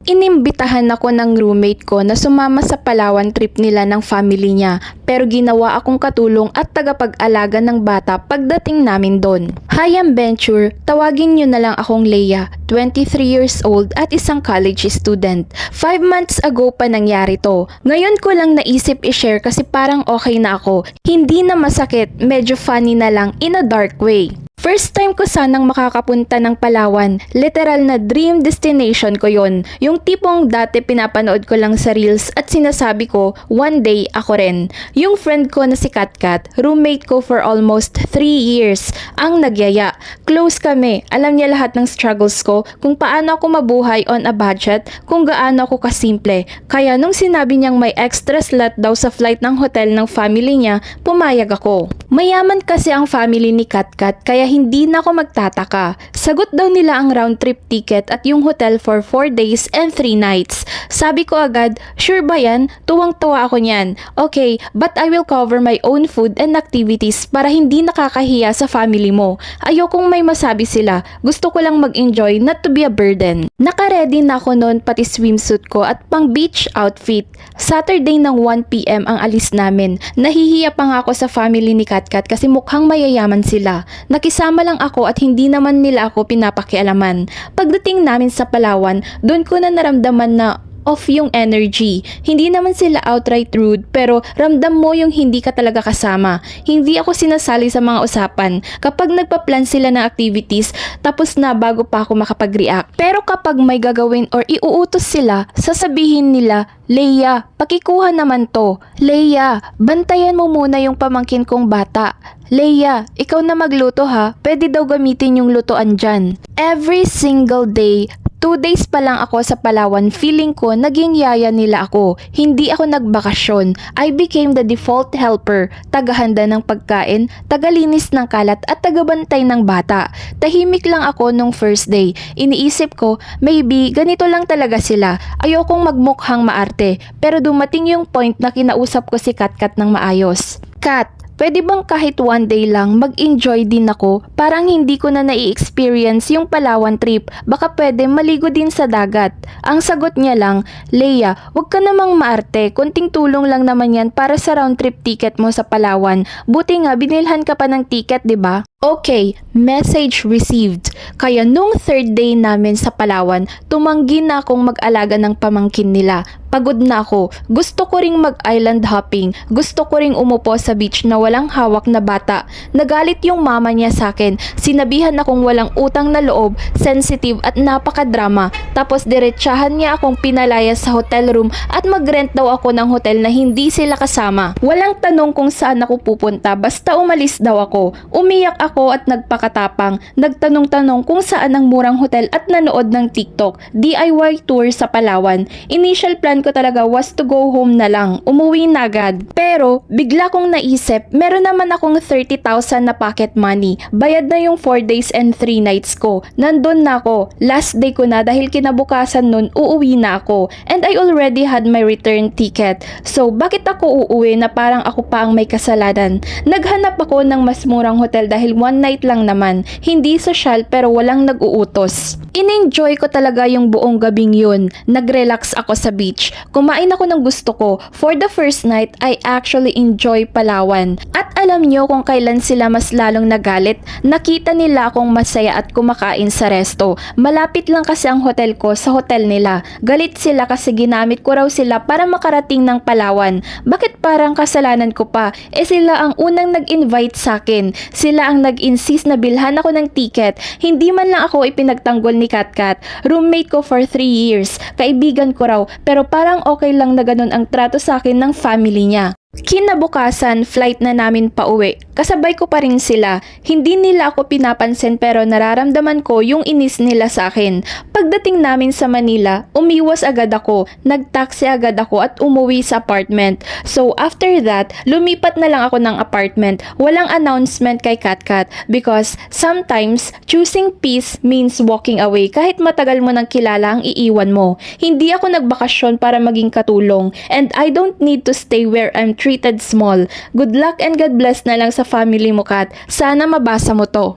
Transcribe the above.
Inimbitahan ako ng roommate ko na sumama sa Palawan trip nila ng family niya, pero ginawa akong katulong at tagapag-alaga ng bata pagdating namin doon. Hi Ambenture, tawagin niyo na lang akong Leia, 23 years old at isang college student. 5 months ago pa nangyari to. Ngayon ko lang naisip i-share kasi parang okay na ako. Hindi na masakit, medyo funny na lang in a dark way. First time ko sanang makakapunta ng Palawan, literal na dream destination ko yon. Yung tipong dati pinapanood ko lang sa reels at sinasabi ko, one day ako rin. Yung friend ko na si Katkat, roommate ko for almost 3 years, ang nagyaya. Close kami, alam niya lahat ng struggles ko, kung paano ako mabuhay on a budget, kung gaano ako kasimple. Kaya nung sinabi niyang may extra slot daw sa flight ng hotel ng family niya, pumayag ako. Mayaman kasi ang family ni Katkat kaya hindi na ako magtataka. Sagot daw nila ang round trip ticket at yung hotel for 4 days and 3 nights. Sabi ko agad, sure ba yan? Tuwang-tuwa ako niyan. Okay, but I will cover my own food and activities para hindi nakakahiya sa family mo. Ayokong may masabi sila. Gusto ko lang mag-enjoy, not to be a burden. Naka-ready na ako noon pati swimsuit ko at pang beach outfit. Saturday ng 1 PM ang alis namin. Nahihiya pa nga ako sa family ni Katkat kasi mukhang mayayaman sila. Nakisama lang ako at hindi naman nila ako pinapakialaman. Pagdating namin sa Palawan, doon ko na naramdaman na off yung energy. Hindi naman sila outright rude pero ramdam mo yung hindi ka talaga kasama. Hindi ako sinasali sa mga usapan. Kapag nagpa-plan sila ng activities, tapos na bago pa ako makapag-react. Pero kapag may gagawin or iuutos sila, sasabihin nila, Leia, pakikuha naman to. Leia, bantayan mo muna yung pamangkin kong bata. Leia, ikaw na magluto ha. Pwede daw gamitin yung lutuan dyan. Every single day, 2 days pa lang ako sa Palawan, feeling ko naging yaya nila ako. Hindi ako nagbakasyon. I became the default helper, tagahanda ng pagkain, tagalinis ng kalat at tagabantay ng bata. Tahimik lang ako nung first day. Iniisip ko, maybe ganito lang talaga sila. Ayokong magmukhang maarte. Pero dumating yung point na kinausap ko si Katkat ng maayos. Kat, pwede bang kahit 1 day lang mag-enjoy din ako? Parang hindi ko na nai-experience yung Palawan trip. Baka pwede maligo din sa dagat. Ang sagot niya lang, Leia, wag ka namang maarte. Kunting tulong lang naman yan para sa round trip ticket mo sa Palawan. Buti nga binilhan ka pa ng ticket, 'di ba? Okay, message received. Kaya nung 3rd day namin sa Palawan, tumanggi na akong mag-alaga ng pamangkin nila. Pagod na ako. Gusto ko ring mag-island hopping. Gusto ko ring umupo sa beach na walang hawak na bata. Nagalit yung mama niya sa akin. Sinabihan akong walang utang na loob, sensitive at napakadrama. Tapos diretsahan niya akong pinalaya sa hotel room at mag-rent daw ako ng hotel na hindi sila kasama. Walang tanong kung saan ako pupunta, basta umalis daw ako. Umiyak ako at nagpakatapang. Nagtanong-tanong kung saan ang murang hotel at nanood ng TikTok. DIY tour sa Palawan. Initial plan ko talaga was to go home na lang. Umuwi na agad. Pero bigla kong naisip, meron naman akong 30,000 na pocket money. Bayad na yung 4 days and 3 nights ko. Nandun na ako. Last day ko na dahil kinabukasan nun uuwi na ako. And I already had my return ticket. So bakit ako uuwi na parang ako pa ang may kasalanan? Naghanap ako ng mas murang hotel dahil 1 night lang naman. Hindi social pero walang nag-uutos. In-enjoy ko talaga yung buong gabing yun. Nag-relax ako sa beach. Kumain ako ng gusto ko. For the first night, I actually enjoy Palawan. At alam nyo kung kailan sila mas lalong nagalit? Nakita nila akong masaya at kumakain sa resto. Malapit lang kasi ang hotel ko sa hotel nila. Galit sila kasi ginamit ko raw sila para makarating ng Palawan. Bakit parang kasalanan ko pa? Sila ang unang nag-invite sa akin. Sila ang nag-insist na bilhan ako ng ticket. Hindi man lang ako ipinagtanggol ni Katkat. Roommate ko for 3 years. Kaibigan ko raw. Pero parang okay lang na ganun ang trato sa akin ng family niya. Kinabukasan, flight na namin pauwi. Kasabay ko pa rin sila. Hindi nila ako pinapansin pero nararamdaman ko yung inis nila sa akin. Pagdating namin sa Manila, umiwas agad ako. Nag-taxi agad ako at umuwi sa apartment. So after that, lumipat na lang ako ng apartment. Walang announcement kay Katkat because sometimes choosing peace means walking away kahit matagal mo nang kilala ang iiwan mo. Hindi ako nagbakasyon para maging katulong and I don't need to stay where I'm treated small. Good luck and God bless na lang sa family mo, Kat. Sana mabasa mo to.